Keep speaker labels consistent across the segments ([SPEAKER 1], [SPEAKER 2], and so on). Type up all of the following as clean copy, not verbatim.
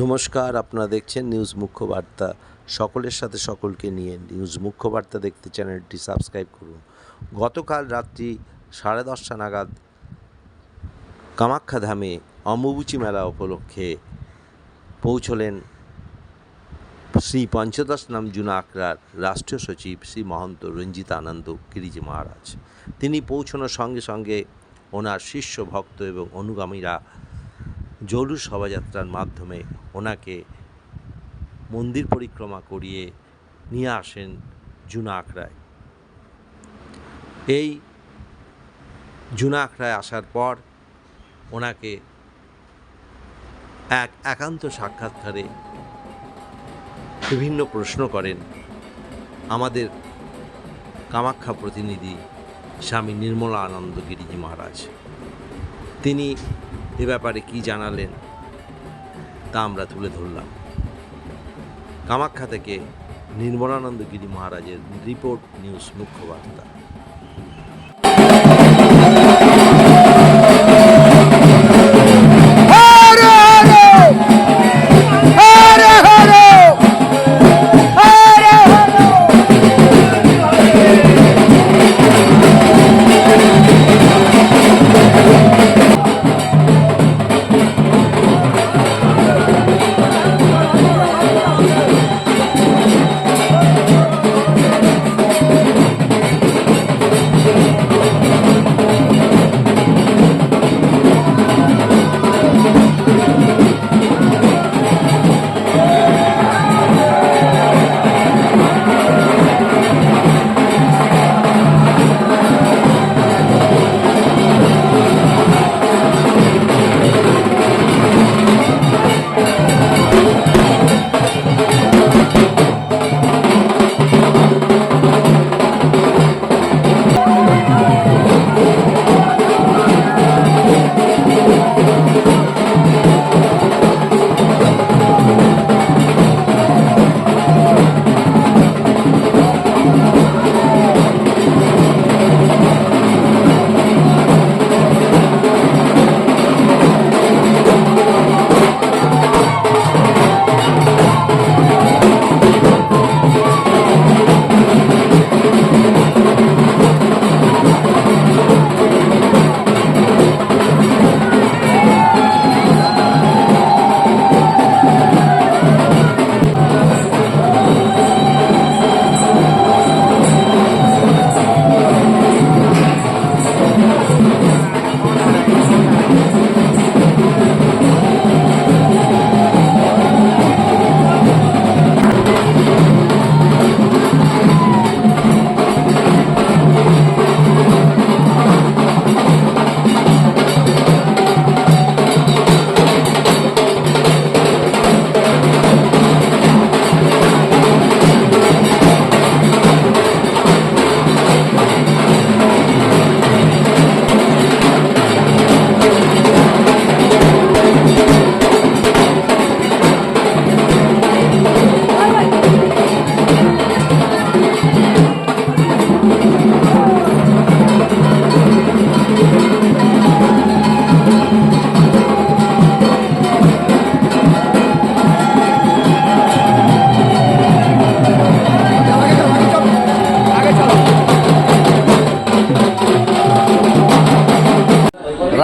[SPEAKER 1] নমস্কার, আপনারা দেখছেন নিউজ মুখ্য বার্তা। সকলের সাথে সকলকে নিয়ে নিউজ মুখ্য বার্তা দেখতে চ্যানেলটি সাবস্ক্রাইব করুন। গতকাল রাত্রি 10:30 নাগাদ কামাখ্যা ধামে অম্বুবাচী মেলা উপলক্ষে পৌঁছলেন শ্রী পঞ্চদশনাম জুনা আখড়ার রাষ্ট্রীয় সচিব শ্রী মহন্ত রঞ্জিতানন্দ গিরিজি মহারাজ। তিনি পৌঁছানোর সঙ্গে সঙ্গে ওনার শিষ্য ভক্ত এবং অনুগামীরা জৌলুস শোভাযাত্রার মাধ্যমে ওনাকে মন্দির পরিক্রমা করিয়ে নিয়ে আসেন জুনা আখড়ায়। এই জুনা আখড়ায় আসার পর ওনাকে এক একান্ত সাক্ষাৎকারে বিভিন্ন প্রশ্ন করেন আমাদের কামাখ্যা প্রতিনিধি স্বামী নির্মলানন্দ গিরিজি মহারাজ। তিনি এ ব্যাপারে কি জানালেন তা আমরা তুলে ধরলাম। কামাখ্যা থেকে নির্মলানন্দ গিরি মহারাজের রিপোর্ট, নিউজ মুখ্য বার্তা।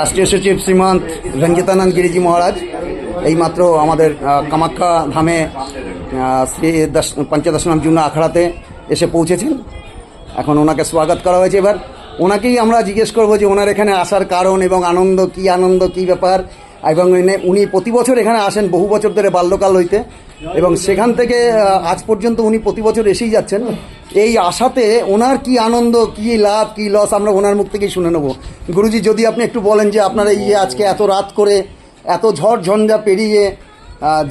[SPEAKER 2] राष्ट्रीय सचिव श्रीमंत रंजितानंद गिरिजी महाराज এইমাত্র আমাদের কামাখ্যা ধামে শ্রী পঞ্চদশনাম জুনা আখড়াতে এসে পৌঁছেছেন। এখন ওনাকে স্বাগত করা হয়েছে। এবার ওনাকেই আমরা জিজ্ঞেস করবো যে ওনার এখানে আসার কারণ এবং আনন্দ কী ব্যাপার, এবং উনি প্রতি বছর এখানে আসেন বহু বছর ধরে, বাল্যকাল হইতে, এবং সেখান থেকে আজ পর্যন্ত উনি প্রতি বছর এসেই যাচ্ছেন। এই আশাতে ওনার কি আনন্দ, কি লাভ, কি লস, আমরা ওনার মুখ থেকেই শুনে নেব। গুরুজি, যদি আপনি একটু বলেন যে আপনারা আজকে এত রাত করে, এত ঝড় ঝঞ্ঝা পেরিয়ে,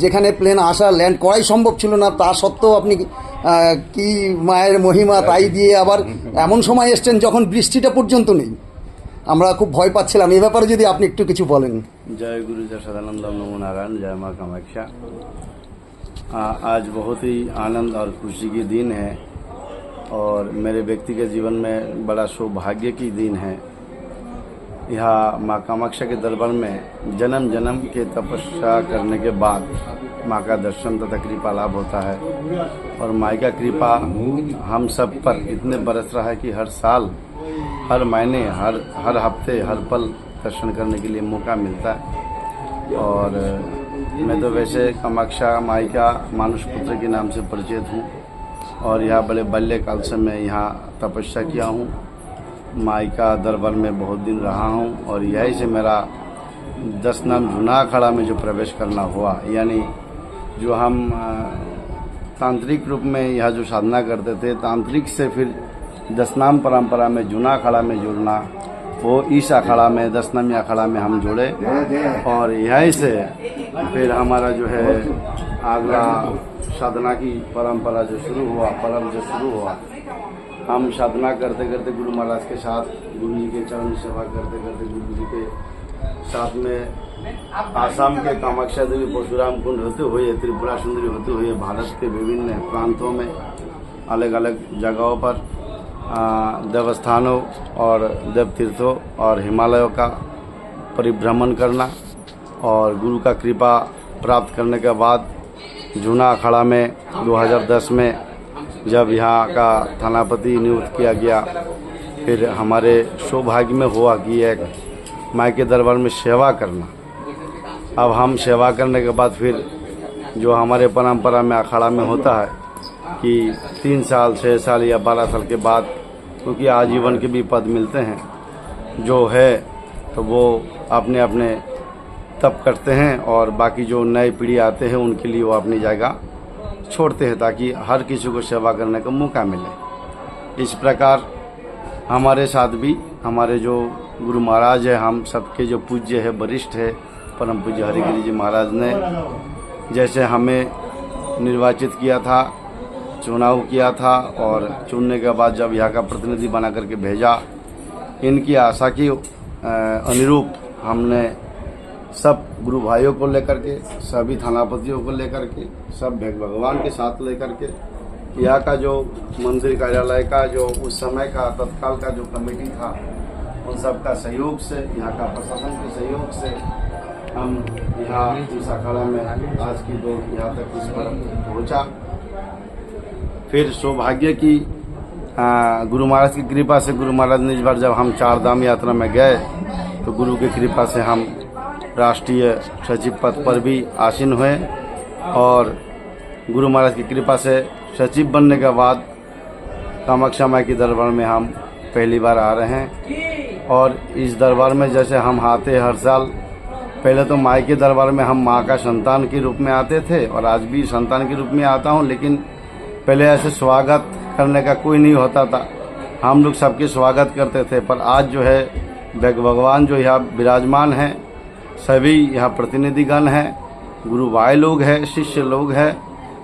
[SPEAKER 2] যেখানে প্লেন আসা ল্যান্ড করাই সম্ভব ছিল না, তা সত্ত্বেও আপনি কি মায়ের মহিমা তাই দিয়ে আবার এমন সময় এসছেন যখন বৃষ্টিটা পর্যন্ত নেই, আমরা খুব ভয় পাচ্ছিলাম। এই ব্যাপারে যদি আপনি একটু কিছু বলেন।
[SPEAKER 3] जय गुरु जय सदानंद नमो नारायण, जय माँ कामाख्या। आज बहुत ही आनंद और खुशी की दिन है और मेरे व्यक्तिगत जीवन में बड़ा सौभाग्य की दिन है। यहाँ माँ कामाक्षा के दरबार में जन्म जन्म के तपस्या करने के बाद माँ का दर्शन तथा कृपा लाभ होता है। और माँ का कृपा हम सब पर इतने बरस रहा है कि हर साल, हर महीने, हर हफ्ते, हर पल दर्शन करने के लिए मौका मिलता है। और मैं तो वैसे कामाक्षा माई का मानुष पुत्र के नाम से परिचित हूँ और यहाँ बड़े बाल्यकाल से मैं यहाँ तपस्या किया हूँ। माई का दरबार में बहुत दिन रहा हूँ और यही से मेरा 10 नाम जूना अखाड़ा में जो प्रवेश करना हुआ, यानी जो हम तांत्रिक रूप में यहाँ जो साधना करते थे, तांत्रिक से फिर 10 नाम परंपरा में जूना अखाड़ा में जुड़ना, वो इस अखाड़ा में 10 नामी अखाड़ा में हम जुड़े। और यहीं से फिर हमारा जो है अगला साधना की परंपरा जो शुरू हुआ, पर्व जो शुरू हुआ, हम साधना करते करते गुरु महाराज के साथ, गुरु जी के चरण सेवा करते करते गुरु जी के साथ में आसाम के कामाक्षा देवी परशुराम कुंड होते हुए, त्रिपुरा सुंदरी होते हुए भारत के विभिन्न प्रांतों में अलग अलग जगहों पर देवस्थानों और देवतीर्थों और हिमालयों का परिभ्रमण करना और गुरु का कृपा प्राप्त करने के बाद जूना अखाड़ा में 2010 में जब यहाँ का थानापति नियुक्त किया गया, फिर हमारे सौभाग्य में हुआ कि एक माई के दरबार में सेवा करना। अब हम सेवा करने के बाद फिर जो हमारे परंपरा में अखाड़ा में होता है कि 3 साल, 6 साल या 12 साल के बाद, क्योंकि आजीवन के भी पद मिलते हैं, जो है तो वो अपने अपने तप करते हैं और बाकी जो नई पीढ़ी आते हैं उनके लिए वो अपनी जगह छोड़ते हैं ताकि हर किसी को सेवा करने का मौका मिले। इस प्रकार हमारे साथ भी हमारे जो गुरु महाराज है, हम सबके जो पूज्य है, वरिष्ठ है, परम पूज्य हरिगिरी जी महाराज ने जैसे हमें निर्वाचित किया था, चुनाव किया था और चुनने के बाद जब यहाँ का प्रतिनिधि बना करके भेजा, इनकी आशा की अनुरूप हमने सब गुरु भाइयों को लेकर के, सभी थानापतियों को लेकर के, सब भगवान के साथ लेकर के, यहाँ का जो मंदिर कार्यालय का जो उस समय का तत्काल का जो कमेटी था, उन सब का सहयोग से, यहाँ का प्रशासन के सहयोग से हम यहाँ इस अखाड़ा में आज की दो यहाँ तक इस पर पहुँचा। फिर सौभाग्य की गुरु महाराज की कृपा से, गुरु महाराज ने इस बार जब हम 4 धाम यात्रा में गए तो गुरु की कृपा से हम राष्ट्रीय सचिव पद पर भी आसीन हुए और गुरु महाराज की कृपा से सचिव बनने के बाद कामाक्षा माई के दरबार में हम पहली बार आ रहे हैं। और इस दरबार में जैसे हम आते हर साल, पहले तो माई के दरबार में हम माँ का संतान के रूप में आते थे और आज भी संतान के रूप में आता हूँ, लेकिन पहले ऐसे स्वागत करने का कोई नहीं होता था, हम लोग सबके स्वागत करते थे। पर आज जो है भगवान जो यहाँ विराजमान हैं, सभी यहाँ प्रतिनिधिगण हैं, गुरु भाई लोग हैं, शिष्य लोग हैं,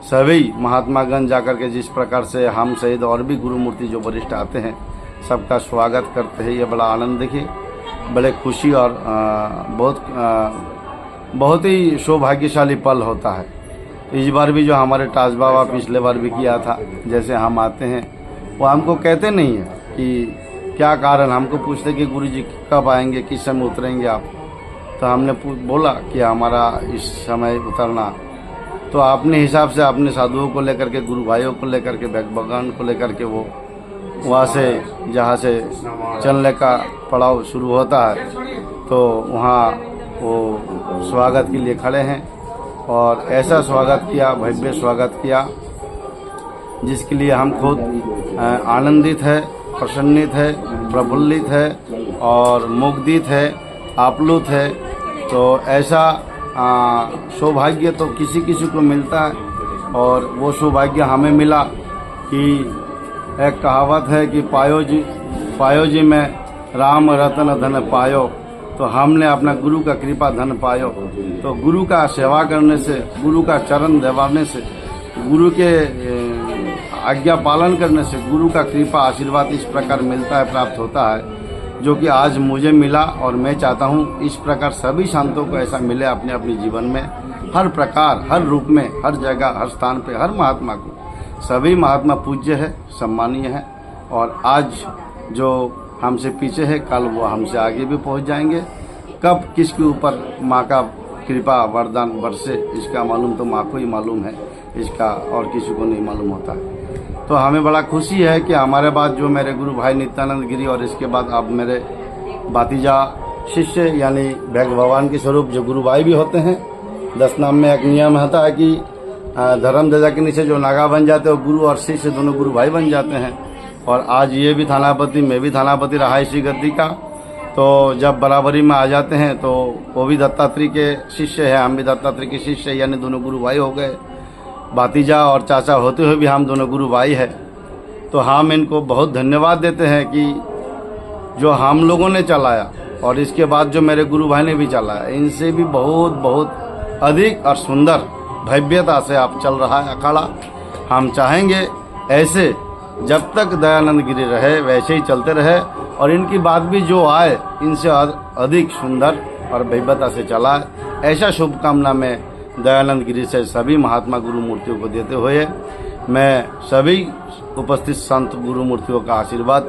[SPEAKER 3] सभी महात्मागण जाकर के जिस प्रकार से हम सहित और भी गुरु मूर्ति जो वरिष्ठ आते हैं सबका स्वागत करते हैं, ये बड़ा आनंद देखिए, बड़े खुशी और बहुत ही सौभाग्यशाली पल होता है। इस बार भी जो हमारे टाज बाबा पिछले बार भी किया था, जैसे हम आते हैं वो हमको कहते नहीं है कि क्या कारण, हमको पूछते कि गुरु जी कब आएंगे, किस समय उतरेंगे आप, तो हमने बोला कि हमारा इस समय उतरना, तो अपने हिसाब से अपने साधुओं को लेकर के, गुरु भाइयों को लेकर के, भगवान को लेकर के वो वहाँ से जहाँ से चलने का पड़ाव शुरू होता है तो वहाँ वो स्वागत के लिए खड़े हैं और ऐसा स्वागत किया, भव्य स्वागत किया, जिसके लिए हम खुद आनंदित है, प्रसन्नित है, प्रफुल्लित है और मुग्धित है, आप्लुत है। तो ऐसा सौभाग्य तो किसी किसी को मिलता है और वो सौभाग्य हमें मिला कि एक कहावत है कि पायो जी में राम रतन धन पायो, तो हमने अपना गुरु का कृपा धन पायो। तो गुरु का सेवा करने से, गुरु का चरण दबाने से, गुरु के आज्ञा पालन करने से गुरु का कृपा आशीर्वाद इस प्रकार मिलता है, प्राप्त होता है, जो कि आज मुझे मिला। और मैं चाहता हूँ इस प्रकार सभी संतों को ऐसा मिले अपने अपने जीवन में, हर प्रकार, हर रूप में, हर जगह, हर स्थान पे, हर महात्मा को। सभी महात्मा पूज्य है, सम्मानीय है और आज जो हमसे पीछे है, कल वो हमसे आगे भी पहुंच जाएंगे। कब किसके ऊपर माँ का कृपा वरदान बरसे इसका मालूम तो माँ को ही मालूम है, इसका और किसी को नहीं मालूम होता है। तो हमें बड़ा खुशी है कि हमारे बाद जो मेरे गुरु भाई नित्यानंद गिरी और इसके बाद अब मेरे भातीजा शिष्य यानी भैग भगवान के स्वरूप जो गुरु भाई भी होते हैं। 10 नाम में एक नियम होता है कि धर्म ध्वजा के नीचे जो नागा बन जाते हैं वो गुरु और शिष्य दोनों गुरु भाई बन जाते हैं। और आज ये भी थानापति, मैं भी थानापति रहा इसी गद्दी का, तो जब बराबरी में आ जाते हैं तो वो भी दत्तात्रेय के शिष्य है, हम भी दत्तात्रेय के शिष्य, यानी दोनों गुरु भाई हो गए। भातीजा और चाचा होते हुए भी हम दोनों गुरु भाई है। तो हम इनको बहुत धन्यवाद देते हैं कि जो हम लोगों ने चलाया और इसके बाद जो मेरे गुरु भाई ने भी चलाया, इनसे भी बहुत बहुत अधिक और सुंदर भव्यता से आप चल रहा है अखाड़ा। हम चाहेंगे ऐसे जब तक दयानंद गिरी रहे वैसे ही चलते रहे और इनकी बात भी जो आए इनसे अधिक सुंदर और भव्यता से चला। ऐसा शुभकामना मैं दयानंद गिरी से सभी महात्मा गुरु मूर्तियों को देते हुए मैं सभी उपस्थित संत गुरु मूर्तियों का आशीर्वाद